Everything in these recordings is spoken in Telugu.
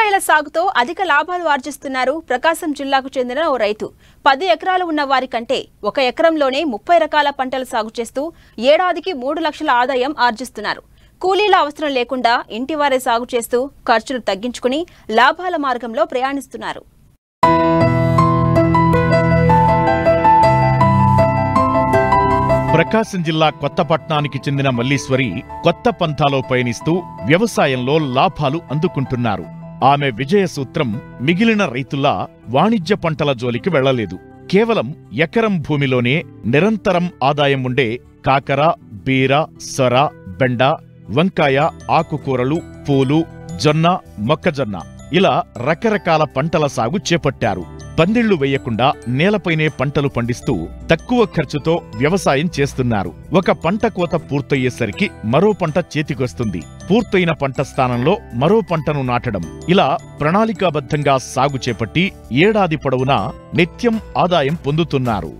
కూరగాయల సాగుతో అధిక లాభాలు ఆర్జిస్తున్నారు ప్రకాశం జిల్లాకు చెందిన ఓ రైతు. 10 ఎకరాలు ఉన్న వారి కంటే 1 ఎకరంలోనే 30 రకాల పంటలు సాగు చేస్తూ ఏడాదికి 3 లక్షల ఆదాయం ఆర్జిస్తున్నారు. కూలీల అవసరం లేకుండా ఇంటివారే సాగు చేస్తూ ఖర్చులు తగ్గించుకుని లాభాల మార్గంలో ప్రయాణిస్తున్నారు. ప్రకాశం జిల్లా కొత్తపట్నానికి చెందిన మల్లీశ్వరి కొత్త పంథాలో పయనిస్తూ వ్యవసాయంలో లాభాలు అందుకుంటున్నారు. ఆమె విజయ సూత్రం మిగిలిన రైతుల్లా వాణిజ్య పంటల జోలికి వెళ్లలేదు. కేవలం ఎకరం భూమిలోనే నిరంతరం ఆదాయం ఉండే కాకర, బీర, సొర, బెండ, వంకాయ, ఆకుకూరలు, పూలు, జొన్న, మొక్కజొన్న ఇలా రకరకాల పంటల సాగు చేపట్టారు. పందిళ్లు వేయకుండా నేలపైనే పంటలు పండిస్తూ తక్కువ ఖర్చుతో వ్యవసాయం చేస్తున్నారు. ఒక పంట కోత పూర్తయ్యేసరికి మరో పంట చేతికొస్తుంది. పూర్తయిన పంట స్థానంలో మరో పంటను నాటడం, ఇలా ప్రణాళికాబద్ధంగా సాగు చేపట్టి ఏడాది పొడవునా నిత్యం ఆదాయం పొందుతున్నారు.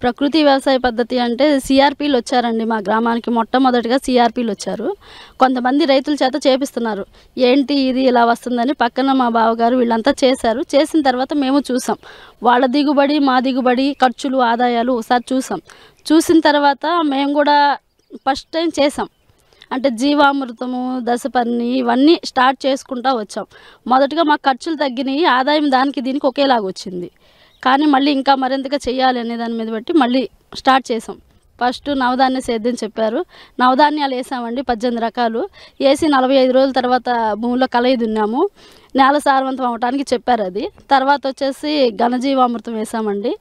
ప్రకృతి వ్యవసాయ పద్ధతి అంటే సిఆర్పీలు వచ్చారండి. మా గ్రామానికి మొట్టమొదటిగా సిఆర్పీలు వచ్చారు. కొంతమంది రైతుల చేత చేపిస్తున్నారు. ఏంటి ఇది ఇలా వస్తుందని పక్కన మా బావగారు వీళ్ళంతా చేశారు. చేసిన తర్వాత మేము చూసాం. వాళ్ళ దిగుబడి, మా దిగుబడి, ఖర్చులు, ఆదాయాలు ఒకసారి చూసాం. చూసిన తర్వాత మేము కూడా ఫస్ట్ టైం చేసాం. అంటే జీవామృతము, దశపర్ణి ఇవన్నీ స్టార్ట్ చేసుకుంటూ వచ్చాం. మొదటగా మాకు ఖర్చులు తగ్గినాయి, ఆదాయం దానికి దీనికి ఒకేలాగా వచ్చింది. కానీ మళ్ళీ ఇంకా మరింతగా చేయాలి అనే దాని మీద బట్టి మళ్ళీ స్టార్ట్ చేసాం. ఫస్ట్ నవధాన్య సేద్యం చెప్పారు. నవధాన్యాలు వేసామండి, 18 రకాలు వేసి 45 రోజుల తర్వాత భూమిలో కలయి దున్నాము. నేల సారవంతం అవడానికి చెప్పారు. అది తర్వాత వచ్చేసి ఘనజీవామృతం వేసామండి.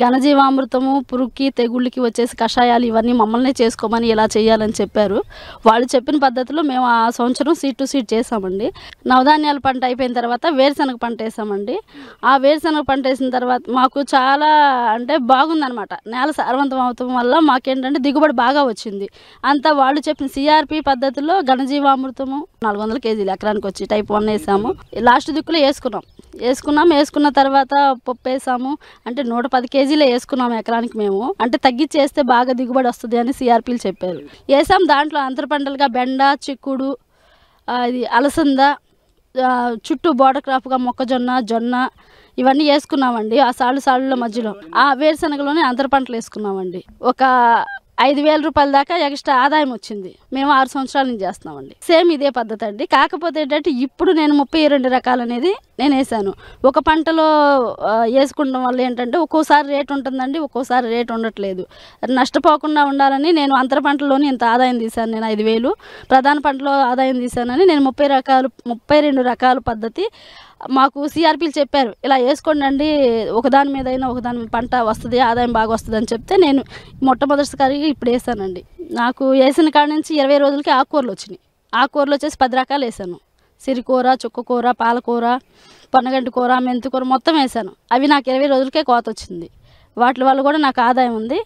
ఘనజీవామృతము పురుగుకి, తెగుళ్ళకి వచ్చేసి కషాయాలు ఇవన్నీ మమ్మల్ని చేసుకోమని ఇలా చేయాలని చెప్పారు. వాళ్ళు చెప్పిన పద్ధతిలో మేము ఆ సంవత్సరం సీడ్ టు సీడ్ చేసామండి. నవధాన్యాల పంట అయిపోయిన తర్వాత వేరుశనగ పంట వేసామండి. ఆ వేరుశనగ పంట వేసిన తర్వాత మాకు చాలా అంటే బాగుందనమాట. నేల సారవంతం అవటం వల్ల మాకేంటంటే దిగుబడి బాగా వచ్చింది. అంతా వాళ్ళు చెప్పిన సిఆర్పి పద్ధతిలో ఘనజీవామృతము 400 కేజీలు ఎకరానికి వచ్చి టైప్ 1 వేసాము. లాస్ట్ దిక్కులో వేసుకున్న తర్వాత పప్పు వేసాము. అంటే 110 కేజీలే వేసుకున్నాము ఎకరానికి మేము. అంటే తగ్గించేస్తే బాగా దిగుబడి వస్తుంది అని సిఆర్పీలు చెప్పారు. వేసాం. దాంట్లో అంతర పంటలుగా బెండ, చిక్కుడు, ఇది అలసంద, చుట్టూ బోర్డర్ క్రాప్గా మొక్కజొన్న, జొన్న ఇవన్నీ వేసుకున్నామండి. ఆ సాళ్ళ మధ్యలో ఆ వేరుశనగలోనే అంతర పంటలు వేసుకున్నామండి. ఒక 5,000 రూపాయల దాకా ఎక్స్ట్రా ఆదాయం వచ్చింది. మేము 6 సంవత్సరాల నుంచి చేస్తున్నామండి. సేమ్ ఇదే పద్ధతి అండి. కాకపోతే ఏంటంటే ఇప్పుడు నేను 32 రకాలు అనేది నేను వేసాను. ఒక పంటలో వేసుకుంటాం వల్ల ఏంటంటే ఒక్కోసారి రేట్ ఉంటుందండి, ఒక్కోసారి రేట్ ఉండట్లేదు. నష్టపోకుండా ఉండాలని నేను అంతర పంటలోని ఇంత ఆదాయం తీశాను. నేను 5,000 ప్రధాన పంటలో ఆదాయం తీశానని నేను 32 రకాల పద్ధతి మాకు సిఆర్పీలు చెప్పారు. ఇలా వేసుకోండి, ఒకదాని మీద అయినా ఒకదాని పంట వస్తుంది, ఆదాయం బాగా వస్తుంది అని చెప్తే నేను మొట్టమొదటిసారిగా ఇప్పుడు వేసానండి. నాకు వేసిన కాడ నుంచి 20 రోజులకి ఆకుకూరలు వచ్చినాయి. ఆకుకూరలు వచ్చేసి 10 రకాలు వేసాను. సిరికూర, చుక్కకూర, పాలకూర, పొన్నగంటి కూర, మెంతికూర మొత్తం వేసాను. అవి నాకు 20 రోజులకే కోత వచ్చింది. వాటి వల్ల కూడా నాకు ఆదాయం ఉంది.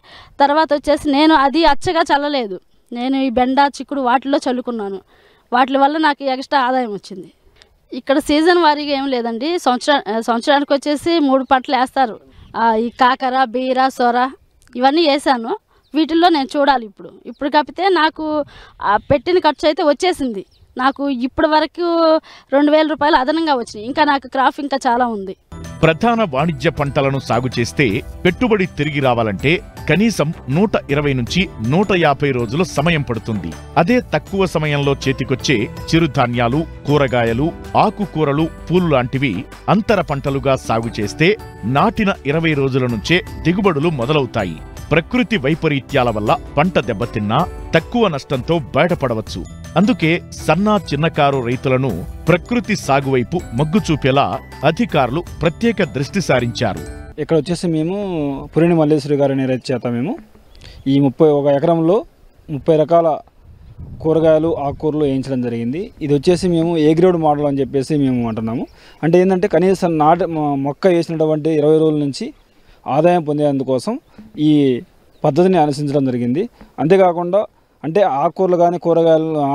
తర్వాత వచ్చేసి నేను అది అచ్చగా చల్లలేదు. నేను ఈ బెండ, చిక్కుడు వాటిల్లో చల్లుకున్నాను. వాటి వల్ల నాకు ఎక్స్ట్రా ఆదాయం వచ్చింది. ఇక్కడ సీజన్ వారీగా ఏం లేదండి. సంవత్సరానికి వచ్చేసి 3 పంటలు వేస్తారు. ఈ కాకర, బీర, సొర ఇవన్నీ వేసాను. వీటిల్లో నేను చూడాలి ఇప్పుడు కాకపోతే నాకు పెట్టిన ఖర్చు అయితే వచ్చేసింది. నాకు ఇప్పటి వరకు 2,000 రూపాయలు అదనంగా వచ్చినాయి. ఇంకా నాకు క్రాప్ ఇంకా చాలా ఉంది. ప్రధాన వాణిజ్య పంటలను సాగు చేస్తే పెట్టుబడి తిరిగి రావాలంటే కనీసం 120 నుంచి 150 రోజులు సమయం పడుతుంది. అదే తక్కువ సమయంలో చేతికొచ్చే చిరుధాన్యాలు, కూరగాయలు, ఆకుకూరలు, పూలు లాంటివి అంతర పంటలుగా సాగు చేస్తే నాటిన 20 రోజుల నుంచే దిగుబడులు మొదలవుతాయి. ప్రకృతి వైపరీత్యాల వల్ల పంట దెబ్బతిన్నా తక్కువ నష్టంతో బయటపడవచ్చు. అందుకే సన్నా చిన్నకారు రైతులను ప్రకృతి సాగు వైపు మొగ్గు చూపేలా అధికారులు ప్రత్యేక దృష్టి సారించారు. ఇక్కడ వచ్చేసి మేము పురేణి మల్లేశ్వరి గారు అనే రైతు చేత మేము ఈ 31 ఎకరంలో 30 రకాల కూరగాయలు, ఆకుకూరలు వేయించడం జరిగింది. ఇది వచ్చేసి మేము ఏ గ్రేడ్ మోడల్ అని చెప్పేసి మేము అంటున్నాము. అంటే ఏంటంటే కనీసం మొక్క వేసినటువంటి 20 రోజుల నుంచి ఆదాయం పొందేందుకోసం ఈ పద్ధతిని అనుసరించడం జరిగింది. అంతేకాకుండా అంటే ఆకుకూరలు కానీ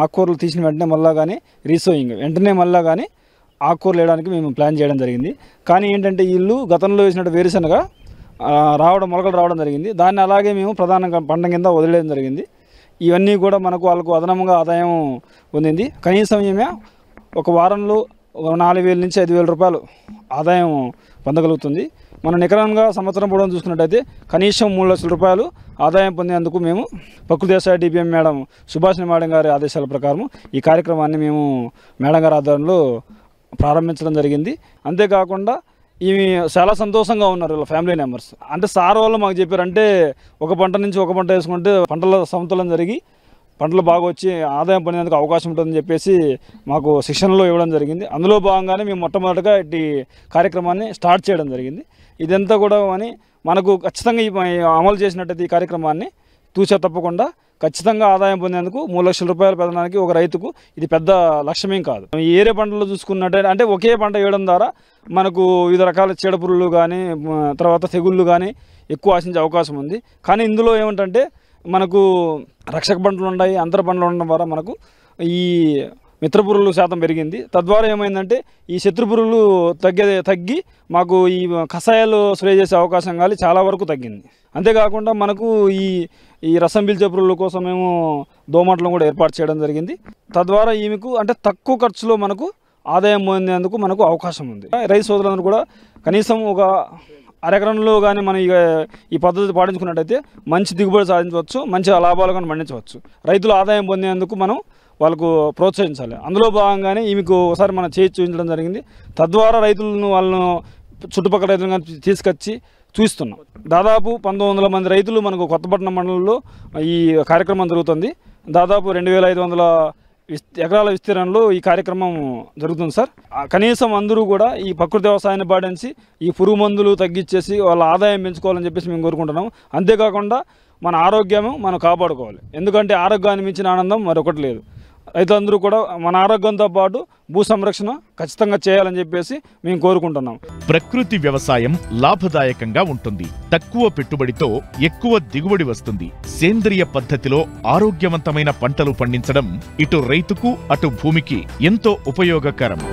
ఆకుకూరలు తీసిన వెంటనే మళ్ళా కానీ రీసోయింగ్ వెంటనే మళ్ళా కానీ ఆకుకూరలు వేయడానికి మేము ప్లాన్ చేయడం జరిగింది. కానీ ఏంటంటే వీళ్ళు గతంలో వేసినట్టు వేరుశనగ మొలకలు రావడం జరిగింది. దాన్ని అలాగే మేము ప్రధానంగా పంట కింద వదిలేయడం జరిగింది. ఇవన్నీ కూడా వాళ్ళకు అదనంగా ఆదాయం పొందింది. కనీసం ఏమే ఒక వారంలో 4,000 నుంచి 5,000 రూపాయలు ఆదాయం పొందగలుగుతుంది. మనం నికరంగా సంవత్సరం పొడవునా చూసుకున్నట్టయితే కనీసం 3 లక్షల రూపాయలు ఆదాయం పొందేందుకు మేము ప్రకృతి వ్యవసాయ డిపిఎం మేడం సుభాషిణి మేడం గారి ఆదేశాల ప్రకారం ఈ కార్యక్రమాన్ని మేము మేడం గారి ఆధ్వర్యంలో ప్రారంభించడం జరిగింది. అంతేకాకుండా ఇవి చాలా సంతోషంగా ఉన్నారు వీళ్ళ ఫ్యామిలీ మెంబర్స్. అంటే సార్ వాళ్ళు మాకు చెప్పారంటే ఒక పంట నుంచి ఒక పంట వేసుకుంటే పంటల సమతుల్యం జరిగి పంటలు బాగా వచ్చి ఆదాయం పొందేందుకు అవకాశం ఉంటుందని చెప్పేసి మాకు శిక్షణలో ఇవ్వడం జరిగింది. అందులో భాగంగానే మేము మొట్టమొదటిగా ఈ కార్యక్రమాన్ని స్టార్ట్ చేయడం జరిగింది. ఇదంతా కూడా అని మనకు ఖచ్చితంగా అమలు చేసినట్టయితే ఈ కార్యక్రమాన్ని తూచా తప్పకుండా ఖచ్చితంగా ఆదాయం పొందేందుకు 3 లక్షల రూపాయలు పెదడానికి ఒక రైతుకు ఇది పెద్ద లక్ష్యమేం కాదు. ఏరే పంటలు చూసుకున్నట్టయితే అంటే ఒకే పంట వేయడం ద్వారా మనకు వివిధ రకాల చీడపురుగులు కానీ తర్వాత తెగుళ్ళు కానీ ఎక్కువ ఆశించే అవకాశం ఉంది. కానీ ఇందులో ఏమిటంటే మనకు రక్షక పంటలు ఉన్నాయి, అంతర పంటలు ఉండడం ద్వారా మనకు ఈ మిత్రపురుగులు శాతం పెరిగింది. తద్వారా ఏమైందంటే ఈ శత్రుపురుగులు తగ్గి మాకు ఈ కషాయాలు స్ప్రే చేసే అవకాశం కానీ చాలా వరకు తగ్గింది. అంతేకాకుండా మనకు ఈ రసం పీల్చే పురుగుల కోసం మేము దోమట్లను కూడా ఏర్పాటు చేయడం జరిగింది. తద్వారా ఈమెకు అంటే తక్కువ ఖర్చులో మనకు ఆదాయం పొందేందుకు మనకు అవకాశం ఉంది. రైతు సోదరులందరూ కూడా కనీసం ఒక అరెకరంలో కానీ మనం ఈ పద్ధతి పాటించుకున్నట్టయితే మంచి దిగుబడి సాధించవచ్చు, మంచి లాభాలు కానీ పండించవచ్చు. రైతులు ఆదాయం పొందేందుకు మనం వాళ్ళకు ప్రోత్సహించాలి. అందులో భాగంగానే ఈమెకు ఒకసారి మనం చేసి చూపించడం జరిగింది. తద్వారా వాళ్ళను చుట్టుపక్కల రైతులను కానీ తీసుకొచ్చి చూస్తున్నాం. దాదాపు 1900 మంది రైతులు మనకు కొత్తపట్నం మండలంలో ఈ కార్యక్రమం జరుగుతుంది. దాదాపు 2,500 ఎకరాల విస్తీర్ణంలో ఈ కార్యక్రమం జరుగుతుంది సార్. కనీసం అందరూ కూడా ఈ ప్రకృతి వ్యవసాయాన్ని పాటించి ఈ పురుగు మందులు తగ్గించేసి వాళ్ళ ఆదాయం పెంచుకోవాలని చెప్పేసి మేము కోరుకుంటున్నాం. అంతేకాకుండా మన ఆరోగ్యం మనం కాపాడుకోవాలి. ఎందుకంటే ఆరోగ్యాన్ని మించిన ఆనందం మరొకటి లేదు. రైతులందరూ కూడా మన ఆరోగ్యంతో పాటు భూ సంరక్షణ ఖచ్చితంగా చేయాలని చెప్పేసి మేము కోరుకుంటున్నాం. ప్రకృతి వ్యవసాయం లాభదాయకంగా ఉంటుంది. తక్కువ పెట్టుబడితో ఎక్కువ దిగుబడి వస్తుంది. సేంద్రియ పద్ధతిలో ఆరోగ్యవంతమైన పంటలు పండించడం ఇటు రైతుకు అటు భూమికి ఎంతో ఉపయోగకరం.